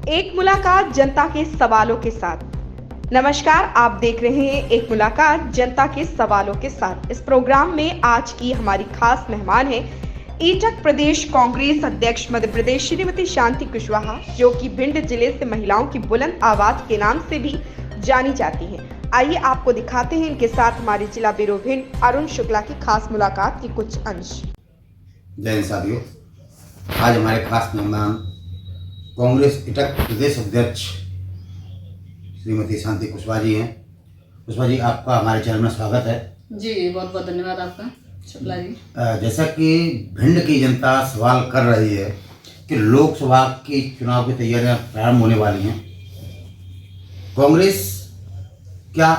एक मुलाकात जनता के सवालों के साथ। नमस्कार, आप देख रहे हैं एक मुलाकात जनता के सवालों के साथ। इस प्रोग्राम में आज की हमारी खास मेहमान है ईटक प्रदेश कांग्रेस अध्यक्ष मध्य प्रदेश श्रीमती शांति कुशवाहा, जो कि भिंड जिले से महिलाओं की बुलंद आवाज के नाम से भी जानी जाती हैं। आइए आपको दिखाते हैं इनके साथ हमारे जिला ब्यूरो भिंड अरुण शुक्ला की खास मुलाकात के कुछ अंश। जय साथियों, आज हमारे खास मेहमान कांग्रेस ईटक प्रदेश अध्यक्ष श्रीमती शांति कुशवाहा जी हैं। कुशवाहा जी, आपका हमारे चैनल में स्वागत है। जी, बहुत बहुत धन्यवाद आपका शुक्ला जी। जैसा कि भिंड की जनता सवाल कर रही है कि लोकसभा की चुनाव की तैयारियां प्रारंभ होने वाली हैं, कांग्रेस क्या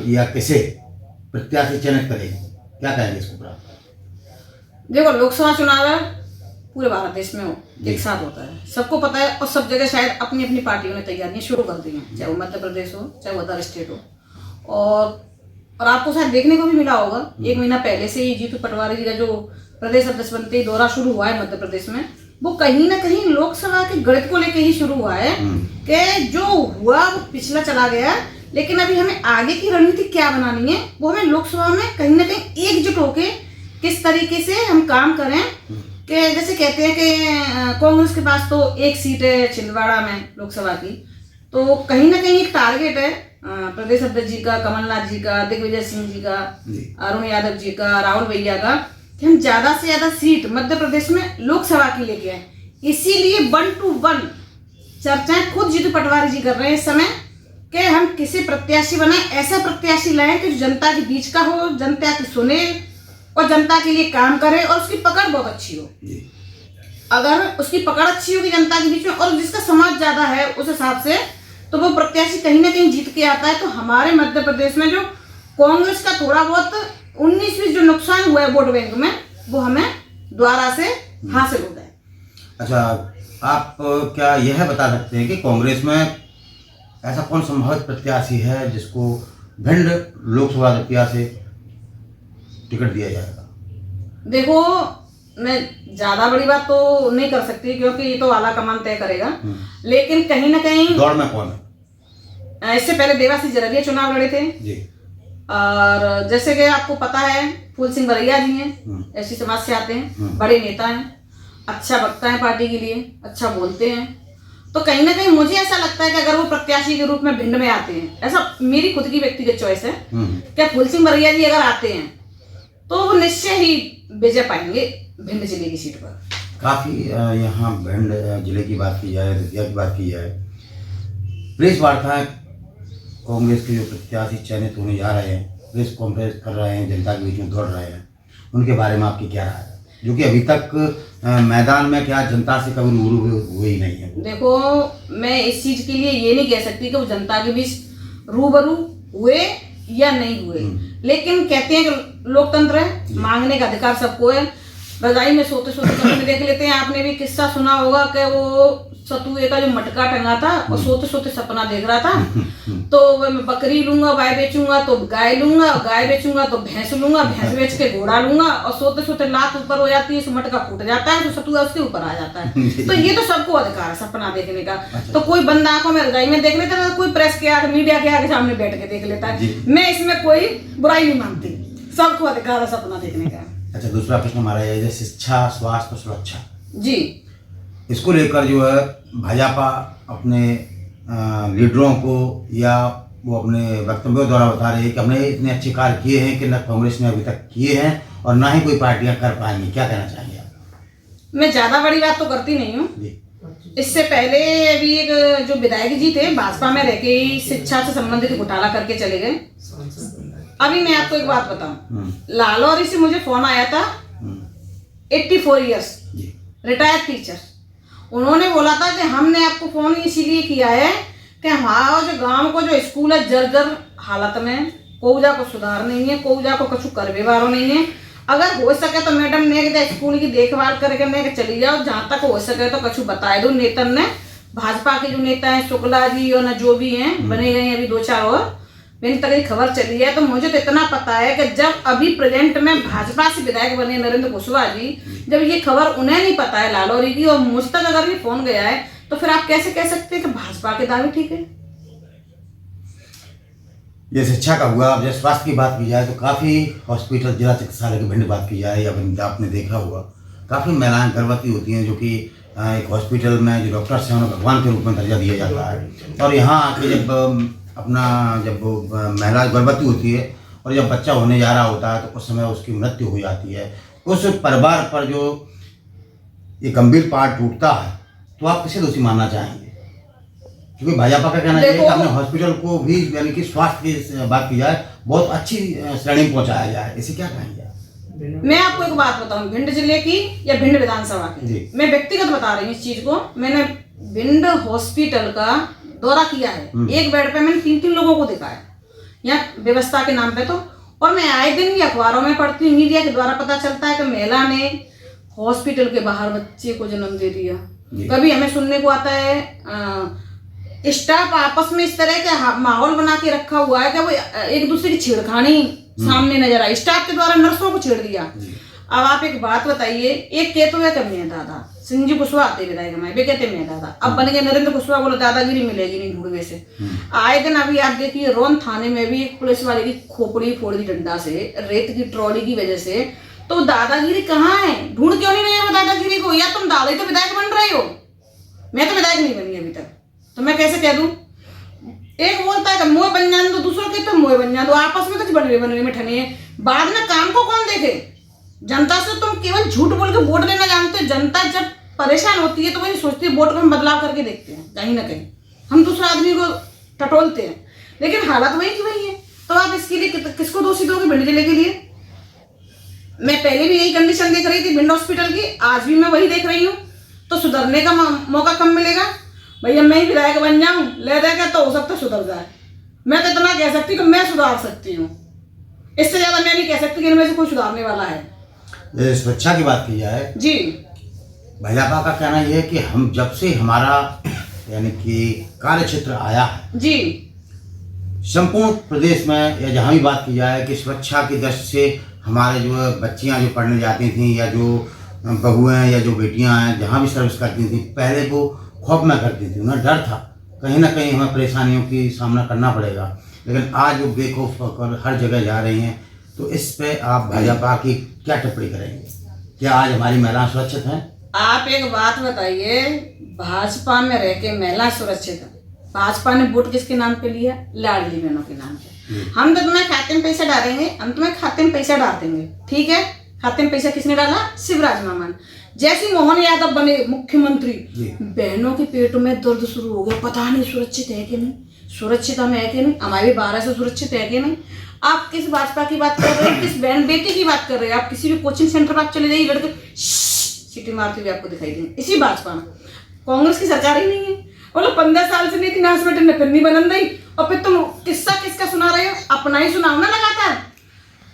या किसे प्रत्याशी चयनित करेगी, क्या कहेंगे इसको पर? देखो, लोकसभा चुनाव है, पूरे भारत देश में एक साथ होता है, सबको पता है, और सब जगह शायद अपनी अपनी पार्टियों ने तैयारियां शुरू कर दी हैं, चाहे वो मध्य प्रदेश हो चाहे वो अदर स्टेट हो। और आपको शायद देखने को भी मिला होगा, 1 महीना पहले से ही जीतू पटवारी जी का जो प्रदेश अध्यक्ष बनते दौरा शुरू हुआ है मध्य प्रदेश में, वो कहीं ना कहीं लोकसभा के गणित को लेकर ही शुरू हुआ है कि जो हुआ वो पिछला चला गया, लेकिन अभी हमें आगे की रणनीति क्या बनानी है, वो हमें लोकसभा में कहीं ना कहीं एकजुट होके किस तरीके से हम काम करें। कि जैसे कहते हैं कि कांग्रेस के पास तो 1 सीट है छिंदवाड़ा में लोकसभा की, तो कहीं ना कहीं एक टारगेट है प्रदेश अध्यक्ष जी का, कमलनाथ जी का, दिग्विजय सिंह जी का, अरुण यादव जी का, राहुल भैया का, कि हम ज्यादा से ज्यादा सीट मध्य प्रदेश में लोकसभा की लेके आए। इसीलिए 1 to 1 चर्चाएं खुद जीतू पटवारी जी कर रहे हैं इस समय कि हम किसी प्रत्याशी बनाए, ऐसा प्रत्याशी लाए कि जो जनता के बीच का हो, जनता की सुने और जनता के लिए काम करे और उसकी पकड़ बहुत अच्छी हो। अगर उसकी पकड़ अच्छी होगी जनता के बीच में और जिसका समाज ज्यादा है उस हिसाब से, तो वो प्रत्याशी कहीं ना कहीं जीत के आता है। तो हमारे मध्य प्रदेश में जो कांग्रेस का थोड़ा बहुत 19-20 जो नुकसान हुआ है वोट बैंक में, वो हमें द्वारा से हासिल हो गए। अच्छा, आप क्या यह बता सकते हैं कि कांग्रेस में ऐसा कौन संभावित प्रत्याशी है जिसको भिंड लोकसभा दतिया से टिकट दिया जाएगा? देखो, मैं ज्यादा बड़ी बात तो नहीं कर सकती क्योंकि ये तो आला कमान तय करेगा, लेकिन कहीं ना कहीं दौड़ में कौन है? इससे पहले देवासी जररिया चुनाव लड़े थे जी, और जैसे कि आपको पता है फूल सिंह बरैया जी हैं, ऐसी समाज से आते हैं, बड़े नेता हैं, अच्छा वक्ता है पार्टी के लिए, अच्छा बोलते हैं। तो कहीं ना कहीं मुझे ऐसा लगता है कि अगर वो प्रत्याशी के रूप में भिंड में आते हैं, ऐसा मेरी खुद की व्यक्तिगत चॉइस है, क्या फूल सिंह बरैया जी अगर आते हैं तो वो निश्चय ही विजय पाएंगे भिंड जिले की सीट पर। काफी यहाँ भिंड जिले की बात की जाए, दतिया की बात की जाए, प्रेस वार्ताएं कांग्रेस के जो प्रत्याशी चयनित होने जा रहे हैं, प्रेस कॉन्फ्रेंस कर रहे हैं, जनता के बीच में दौड़ रहे हैं, उनके बारे में आपकी क्या राय है, जो कि अभी तक मैदान में क्या जनता से कभी रूबरू हुए ही नहीं है? देखो, मैं इस चीज के लिए ये नहीं कह सकती कि वो जनता के बीच रूबरू हुए या नहीं हुए, लेकिन कहते हैं कि लोकतंत्र है, मांगने का अधिकार सबको है। रजाई में सोते सोते सपने देख लेते हैं। आपने भी किस्सा सुना होगा कि वो सतुए का जो मटका टंगा था और सोते सोते सपना देख रहा था, तो मैं बकरी लूंगा, गाय बेचूंगा तो गाय लूंगा, गाय बेचूंगा तो भैंस लूंगा, भैंस बेच के घोड़ा लूंगा, और सोते सोते लात ऊपर हो जाती है, तो मटका फूट जाता है, तो सतुआ उसके ऊपर आ जाता है। तो ये तो सबको अधिकार है सपना देखने का। तो कोई बंदा आंखों में रजाई में देख लेता है, कोई प्रेस के आगे, मीडिया के आगे सामने बैठ के देख लेता है। मैं इसमें कोई बुराई नहीं मानती, सबको अधिकार है सपना देखने का। अच्छा, दूसरा प्रश्न हमारा ये है, शिक्षा, स्वास्थ्य, सुरक्षा जी, इसको लेकर जो है भाजपा अपने लीडरों को या वो अपने वक्तव्यों द्वारा बता रही है कि हमने इतने अच्छे कार्य किए हैं कि न कांग्रेस ने अभी तक किए हैं और ना ही कोई पार्टियां कर पाएंगी। क्या कहना चाहेंगे आप? मैं ज्यादा बड़ी बात तो करती नहीं हूँ। इससे पहले अभी एक जो विधायक जी थे भाजपा में रह के ही शिक्षा से संबंधित घोटाला करके चले गए। अभी मैं आपको एक बात बताऊं, लालौरी से मुझे फोन आया था, 84 इयर्स रिटायर्ड टीचर। उन्होंने बोला था कि हमने आपको फोन इसीलिए किया है कि हमारा जो गांव को जो स्कूल है जर्जर हालत में, कोउजा को सुधार नहीं है, कोउजा को कछु कर व्यवहार नहीं है। अगर हो सके तो मैडम ने स्कूल की देखभाल करके चली जाओ, जहां तक हो सके तो कछु बताए दो। नेतन ने भाजपा के जो नेता है शुक्ला जी और न जो भी हैं बने गए अभी 2-4 और, मैंने तक खबर चली है, तो मुझे तो इतना पता है कि जब अभी प्रेजेंट में भाजपा से विधायक बने नरेंद्र कुशवाहा जी, जब ये खबर उन्हें नहीं पता है लालौरी की और मुझ तक अगर ये फोन गया है, तो फिर आप कैसे कह सकते हैं कि भाजपा के दावे ठीक है? ये शिक्षा का हुआ। अब जब स्वास्थ्य की बात की जाए तो काफ़ी हॉस्पिटल, जिला चिकित्सालय की भिंड बात की जाए या आपने देखा होगा, काफ़ी महिलाएं गर्भवती होती हैं जो कि एक हॉस्पिटल में जो डॉक्टर्स हैं उन्हें भगवान के रूप में दर्जा दिया जाता है। और यहाँ आके जब महिला गर्भवती होती है और जब बच्चा होने जा रहा होता है तो उस समय उसकी मृत्यु हो जाती है, उस परिवार पर जो ये गंभीर पार्ट टूटता है, तो आप किसे दोषी मानना चाहेंगे? क्योंकि भाजपा का कहना है कि हमने हॉस्पिटल को भी, यानी कि स्वास्थ्य की बात की जाए, बहुत अच्छी श्रेणी में पहुंचाया जाए, इसे क्या कहेंगे? मैं आपको एक बात बताऊं, भिंड जिले की या भिंड विधानसभा की, मैं व्यक्तिगत बता रही हूँ इस चीज को। मैंने भिंड हॉस्पिटल का दौरा किया है, एक बेड पे मैंने 3 लोगों को देखा है यहाँ व्यवस्था के नाम पे। तो और मैं आए दिन ये अखबारों में पढ़ती हूँ, मीडिया के द्वारा पता चलता है कि महिला ने हॉस्पिटल के बाहर बच्चे को जन्म दे दिया। कभी हमें सुनने को आता है स्टाफ आपस में इस तरह का माहौल बना के रखा हुआ है कि वो एक दूसरे की छेड़खानी सामने नजर आई, स्टाफ के द्वारा नर्सों को छेड़ दिया। अब आप एक बात बताइए, एक कहते हुए कब नहीं दादा संजीव कुशवाहा आते विधायक हमारे, वे कहते मैं दादा, अब बन गए नरेंद्र कुशवाहा, बोलो दादागिरी मिलेगी नहीं ढूंढवे से। आए दिन अभी आप देखिए रोन थाने में भी एक पुलिस वाले की खोपड़ी फोड़ दी डंडा से, रेत की ट्रॉली की वजह से। तो दादागिरी कहाँ है? ढूंढ क्यों नहीं रहे हो दादागिरी को? या तुम दादा ही तो विधायक बन रहे हो, मैं तो विधायक नहीं बनी अभी तक, तो मैं कैसे कह दूं? एक बोलता है कि मोह बन जान दो, दूसरों के तो मोह बन जान दो, आपस में तो बनने में ठने है। बाद में काम को कौन देखे? जनता से तुम केवल झूठ बोल के वोट लेना जानते हो। जनता जब परेशान होती है तो वही सोचती है वोट को हम बदलाव करके देखते हैं, कहीं ना कहीं हम दूसरे आदमी को टटोलते हैं, लेकिन हालत वही की वही है। तो आप इसके लिए किसको दोषी दोगे भिंड जिले के लिए? मैं पहले भी यही कंडीशन देख रही थी भिंड हॉस्पिटल की, आज भी मैं वही देख रही हूँ। तो सुधरने का मौका कब मिलेगा? भैया मैं ही विधायक बन जाऊं ले देगा तो हो सकता सुधर जाए। मैं तो इतना कह सकती हूँ कि मैं सुधार सकती हूँ, इससे ज्यादा मैं नहीं कह सकती कि इनमें से कोई सुधारने वाला है। सुरक्षा की बात की जाए जी, भाजपा का कहना यह है कि हम जब से हमारा यानी कि कार्य क्षेत्र आया है जी, संपूर्ण प्रदेश में या जहाँ भी बात की जाए कि सुरक्षा की दृष्टि से हमारे जो बच्चियाँ जो पढ़ने जाती थी या जो बहुएं या जो बेटियाँ हैं जहाँ भी सर्विस करती थी, पहले वो खौफ में करती थी, उन्हें डर था कहीं ना कहीं हमें परेशानियों की सामना करना पड़ेगा। लेकिन आज वो बेखौफ होकर हर जगह जा रही हैं, तो इस पे आप भाजपा की क्या टिप्पणी करेंगे? क्या आज हमारी महिलाएं सुरक्षित हैं? आप एक बात बताइए, भाजपा में रह के महिला सुरक्षित है? भाजपा ने वोट किसके नाम पे लिया? लाडली बहनों के नाम पे। हम तो तुम्हें खाते में पैसा डालेंगे, हम तुम्हें खाते में पैसा डाल देंगे, ठीक है? खाते में पैसा किसने डाला? शिवराज मामन। जैसे मोहन यादव बने मुख्यमंत्री, बहनों के पेटों में दर्द शुरू हो गया, पता नहीं सुरक्षित है कि नहीं, सुरक्षित हम है कि नहीं, हमारी 12 से सुरक्षित है कि नहीं। आप किस भाजपा की बात कर रहे हैं? किस बहन बेटी की बात कर रहे हैं? आप किसी भी कोचिंग सेंटर पर आप चले जाइए, लड़के सीटी मारते हुए आपको दिखाई देंगे। इसी भाजपा में कांग्रेस की सरकार ही नहीं है। बोलो 15 साल से नहीं थी हॉस्पिटल में, फिर नहीं बनन रही, और फिर तुम किस्सा किसका सुना रहे हो? अपना ही सुनाओ ना लगातार।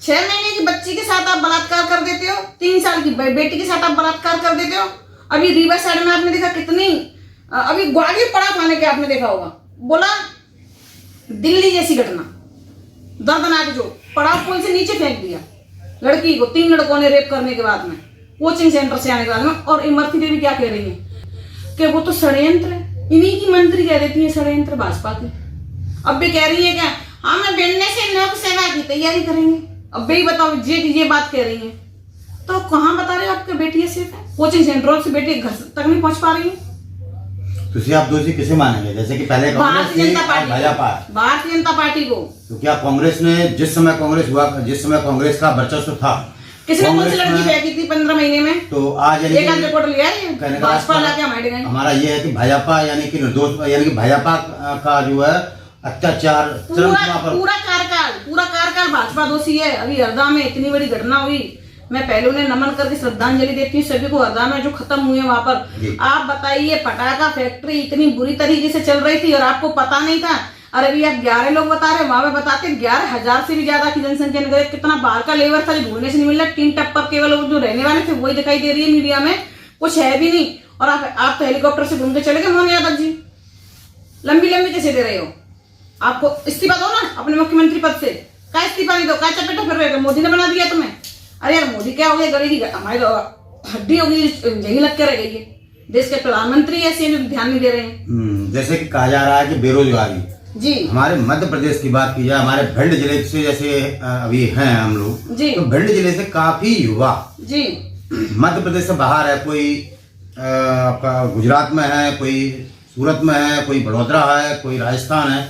6 महीने की बच्ची के साथ आप बलात्कार कर देते हो, 3 साल की बेटी के साथ आप बलात्कार कर देते हो। अभी रीवा साइड में आपने देखा कितनी, अभी ग्वालियर पड़ा थाने के आपने देखा होगा, बोला दिल्ली जैसी घटना दर्दनाक, जो पड़ाव पुल से नीचे फेंक दिया लड़की को, 3 लड़कों ने रेप करने के बाद में, कोचिंग सेंटर से आने के बाद में। और इमरती देवी क्या कह रही है कि वो तो षड्यंत्र है, इन्हीं की मंत्री कह देती है षड्यंत्र भाजपा की। अब भी कह रही है क्या हाँ मैं बनने से लोक सेवा की तैयारी करेंगे। अब भी बताओ ये बात कह रही है, तो कहाँ बता रहे हो आपके बेटी सेफ है? कोचिंग सेंटरों से बेटी घर तक नहीं पहुंच पा रही है। तो आप दोषी किसे मानेंगे? जैसे कि पहले भारतीय जनता पार्टी, भाजपा, भारतीय जनता पार्टी को। तो क्या कांग्रेस ने जिस समय कांग्रेस का वर्चस्व था, किसने कौन सी लड़की फेंकी थी 15 महीने में? तो आज एक आध रिपोर्ट लिया है भाजपा लाके हमारे गए। हमारा ये है कि भाजपा यानी कि निर्दोष, यानी कि भाजपा का जो है अत्याचार पूरा कार्यकाल भाजपा दोषी है। अभी हरदा में इतनी बड़ी घटना हुई, मैं पहले उन्हें नमन करके श्रद्धांजलि देती हूँ सभी को, हरदा में जो खत्म हुए वहां पर। आप बताइए पटाखा फैक्ट्री इतनी बुरी तरीके से चल रही थी और आपको पता नहीं था। और अभी आप 11 लोग बता रहे, वहां पे बताते 11,000 से भी ज्यादा की जनसंख्या निकले। कितना बाहर का लेबर था जो ढूंढने से नहीं मिल रहा, 3 टप्पर केवल जो रहने वाले थे वही दिखाई दे रही है मीडिया में, कुछ है भी नहीं। और आप तो हेलीकॉप्टर से घूम के चले गए मोहन यादव जी, लंबी कैसे दे रहे हो? आपको इस्तीफा दो ना अपने मुख्यमंत्री पद से। क्या इस्तीफा नहीं दो, क्या चपेटा फिर रहे, मोदी ने बना दिया तुम्हें। अरे यार मोदी क्या हो गया, गड़ी की हमारी हड्डी होगी, यही लग के रह गई है। देश के प्रधानमंत्री ऐसे हैं जो ध्यान नहीं दे रहे हैं। जैसे कि कहा जा रहा है कि बेरोजगारी जी, हमारे मध्य प्रदेश की बात की जाए, हमारे भिंड जिले से जैसे अभी हैं हम लोग जी, तो भिंड जिले से काफी युवा जी मध्य प्रदेश से बाहर है, कोई आपका गुजरात में है, कोई सूरत में है, कोई बड़ोदरा है, कोई राजस्थान है।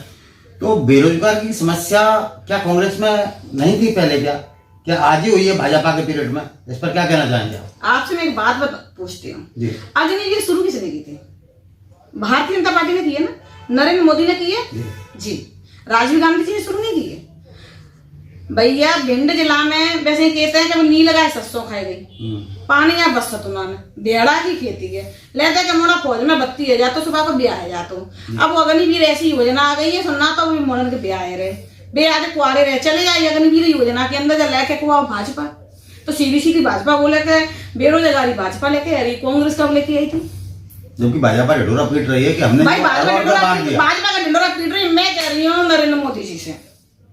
तो बेरोजगार की समस्या क्या कांग्रेस में नहीं थी पहले, क्या आज ही हुई है भाजपा के पीरियड में? इस पर क्या कहना चाहेंगे आप? आपसे मैं एक बात पूछती हूँ जी, आज ने ये शुरू किसने की थी? भारतीय जनता पार्टी ने की है ना, नरेंद्र मोदी ने की है जी। राजीव गांधी जी ने शुरू नहीं की है भैया। भिंड जिला में वैसे कहते हैं कि वो नी लगाए सस्सों खाई गई, पानी या बस उन्होंने बेड़ा की खेती है लेते कि मोड़ा फौज में बत्ती है जा तो सुबह को ब्याह जा। तो अब अग्निवीर ऐसी योजना आ गई है, सुनना तो भी मोड़न के ब्याह रहे बे आज कुआरे रहे चले जाए अग्निवीर योजना के अंदर लेके कुआ भाजपा। तो सीधी सीधी भाजपा बोले के बेरोजगारी भाजपा लेके आ रही, कांग्रेस कब लेके आई थी? जबकि भाजपा ढिंडोरा पीट रही है कि हमने भाई भाजपा का ढिंडोरा पीट रही। मैं कह रही हूँ नरेंद्र मोदी जी से,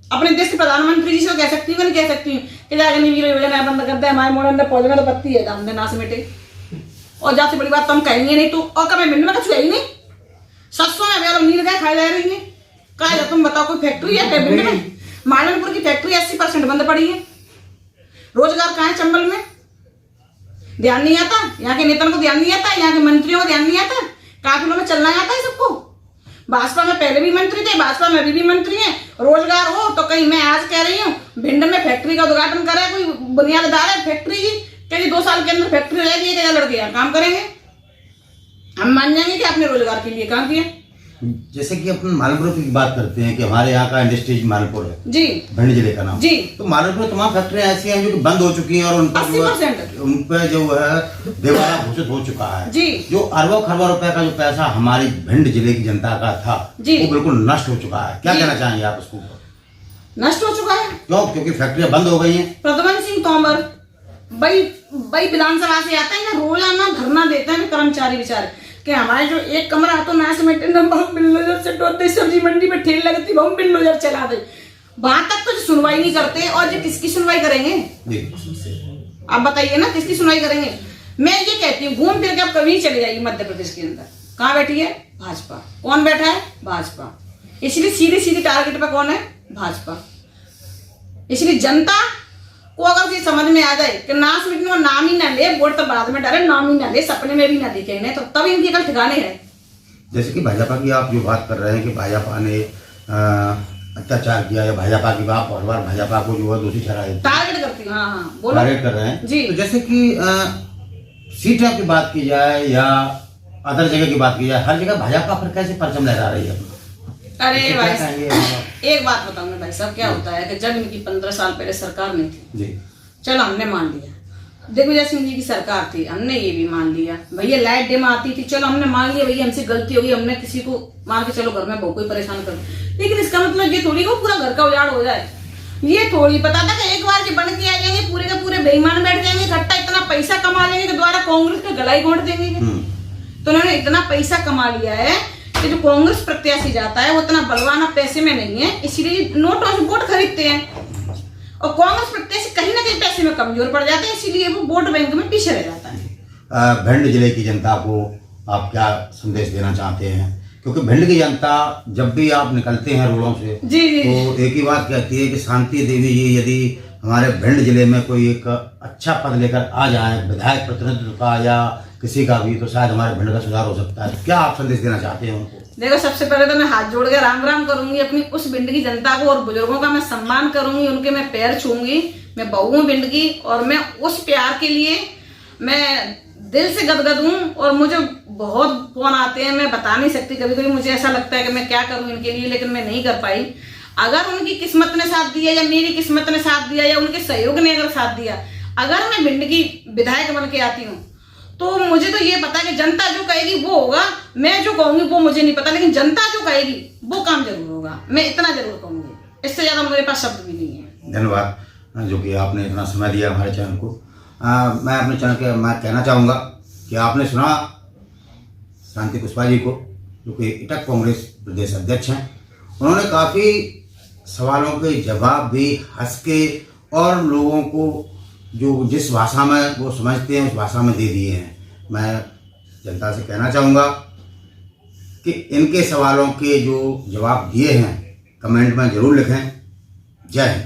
अपने देश के प्रधानमंत्री जी से कह सकती हूँ, नहीं कह सकती हूँ कि अग्निवीर योजना बंद कर दे, हमारे मोड़न में पौधे में तो बत्ती है हमने ना से मिटे। और जाती बड़ी बात तो हम कहेंगे नहीं, तो और कभी भिंड में कुछ है ही नहीं, सस्सों में अगर नील गाय खाई जा रही है। कहा तुम बताओ कोई फैक्ट्री है भिंड में? मालनपुर की फैक्ट्री 80% बंद पड़ी है। रोजगार कहाँ है चंबल में? ध्यान नहीं आता, यहाँ के नेताओं को ध्यान नहीं आता, यहाँ के मंत्रियों को ध्यान नहीं आता, काफिलों में चलना आता है सबको। भाजपा में पहले भी मंत्री थे, भाजपा में अभी भी मंत्री हैं। रोजगार हो तो कहीं मैं आज कह रही हूँ भिंड में फैक्ट्री का उद्घाटन करे कोई बुनियाददार है फैक्ट्री की, कहीं 2 साल के अंदर फैक्ट्री रहेगी, क्या लड़के यहाँ काम करेंगे? हम मान जाएंगे कि आपने रोजगार के लिए काम किया। जैसे कि अपन मालपुर की बात करते हैं कि हमारे यहाँ का इंडस्ट्रीज मालपुर है जी, भिंड जिले का नाम जी। तो मालपुर में तमाम फैक्ट्रियां ऐसी हैं जो कि बंद हो चुकी हैं और उन पर जो है देवाला घोषित हो चुका है जी। जो अरबों खरबों रुपए का जो पैसा हमारी भिंड जिले की जनता का था वो बिल्कुल नष्ट हो चुका है। क्या कहना चाहेंगे आप उसको? नष्ट हो चुका है क्यों? क्योंकि फैक्ट्रियां बंद हो गई हैं। प्रद्युमन सिंह तोमर भाई विधानसभा से आते हैं ना, रोजाना धरना देते हैं कर्मचारी बेचारे कि हमारे जो एक कमरा है तो ना से बिल्डोजर से डोते, सब्जी मंडी में ठेल लगती हम बिल्डोजर चला दे। वहां तक तो सुनवाई नहीं करते और जो किसकी सुनवाई करेंगे? आप बताइए ना किसकी सुनवाई करेंगे? मैं ये कहती हूँ घूम फिर के आप कभी चले जाइए मध्य प्रदेश के अंदर, कहाँ बैठी है? भाजपा। कौन बैठा है? भाजपा। इसलिए सीधी सीधी टारगेट पे कौन है? भाजपा। इसलिए जनता को अगर ये समझ में आ जाए कि नाश मिटने को नाम ही ना ले, वोट तो बाद में डाले, नाम ही ना ले, सपने में भी ना दिखे इन्हें, तो तब इनकी कल ठिकाने है। जैसे कि भाजपा की आप जो बात कर रहे हैं कि भाजपा ने अत्याचार किया या भाजपा की बात और बार भाजपा को जो है दोषी ठहराया, टारगेट करती हूँ। हाँ बोलो। टारगेट कर रहे हैं जी। तो जैसे कि सीटों की बात की जाए या अदर जगह की बात की जाए, हर जगह भाजपा पर कैसे परचम लहरा रही है? अरे भाई एक बात बताऊंगा भाई साहब, क्या होता है कि जब इनकी 15 साल पहले सरकार नहीं थी जी, चलो हमने मान लिया, दिग्विजय सिंह जी की सरकार थी, हमने ये भी मान लिया भैया लाइट डिम आती थी, चलो हमने मान लिया भैया हमसे गलती होगी, हमने किसी को मार के चलो घर में बहू को परेशान कर, लेकिन इसका मतलब ये थोड़ी को पूरा घर का उजाड़ हो जाए। ये थोड़ी पता था कि एक बार के बन के आ जाएंगे पूरे के पूरे बेईमान बैठ जाएंगे, इकट्ठा इतना पैसा कमा लेंगे कि दोबारा कांग्रेस का गला ही घोंट देंगे। तो उन्होंने इतना पैसा कमा लिया है कि जो कांग्रेस प्रत्याशी जाता है वो इतना बलवाना पैसे में नहीं है, इसलिए नोटों से वोट खरीदते हैं और कांग्रेस प्रत्याशी कहीं ना कहीं पैसे में कमजोर पड़ जाते हैं, इसीलिए वो वोट बैंक में पीछे रह जाता है। भिंड जिले की जनता को आप क्या संदेश देना चाहते हैं? क्योंकि भिंड की जनता जब भी आप निकलते हैं रोडों से जी जी तो एक ही बात कहती है कि शांति देवी जी यदि हमारे भिंड जिले में कोई एक अच्छा पद लेकर आ जाए, विधायक प्रतिनिधित्व का या किसी का भी, तो शायद हमारे भिंड का सुधार हो सकता है। क्या आप संदेश देना चाहते हैं उनको? देखो सबसे पहले तो मैं हाथ जोड़ के राम राम करूंगी अपनी उस भिंड की जनता को, और बुजुर्गों का मैं सम्मान करूंगी, उनके मैं पैर छूंगी। मैं बहू हूँ भिंड की और मैं उस प्यार के लिए मैं दिल से गदगद हूँ और मुझे बहुत फोन आते हैं, मैं बता नहीं सकती, कभी कभी मुझे ऐसा लगता है कि मैं क्या करूँ इनके लिए, लेकिन मैं नहीं कर पाई। अगर उनकी किस्मत ने साथ दिया या मेरी किस्मत ने साथ दिया या उनके सहयोग ने अगर साथ दिया, अगर मैं भिंड की विधायक बन के आती हूँ तो मुझे तो ये पता है कि जनता जो कहेगी वो होगा, मैं जो कहूंगी वो मुझे नहीं पता, लेकिन जनता जो कहेगी वो काम जरूर होगा, मैं इतना जरूर कहूंगी, इससे ज्यादा मेरे पास शब्द भी नहीं है। धन्यवाद जो कि आपने इतना समय दिया हमारे चैनल को। मैं अपने चैनल के मैं कहना चाहूँगा कि आपने सुना शांति कुशवाहा जी को, जो कि इटक कांग्रेस प्रदेश अध्यक्ष हैं, उन्होंने काफ़ी सवालों के जवाब भी हंस के और लोगों को जो जिस भाषा में वो समझते हैं उस भाषा में दे दिए हैं। मैं जनता से कहना चाहूँगा कि इनके सवालों के जो जवाब दिए हैं कमेंट में ज़रूर लिखें। जय हिंद।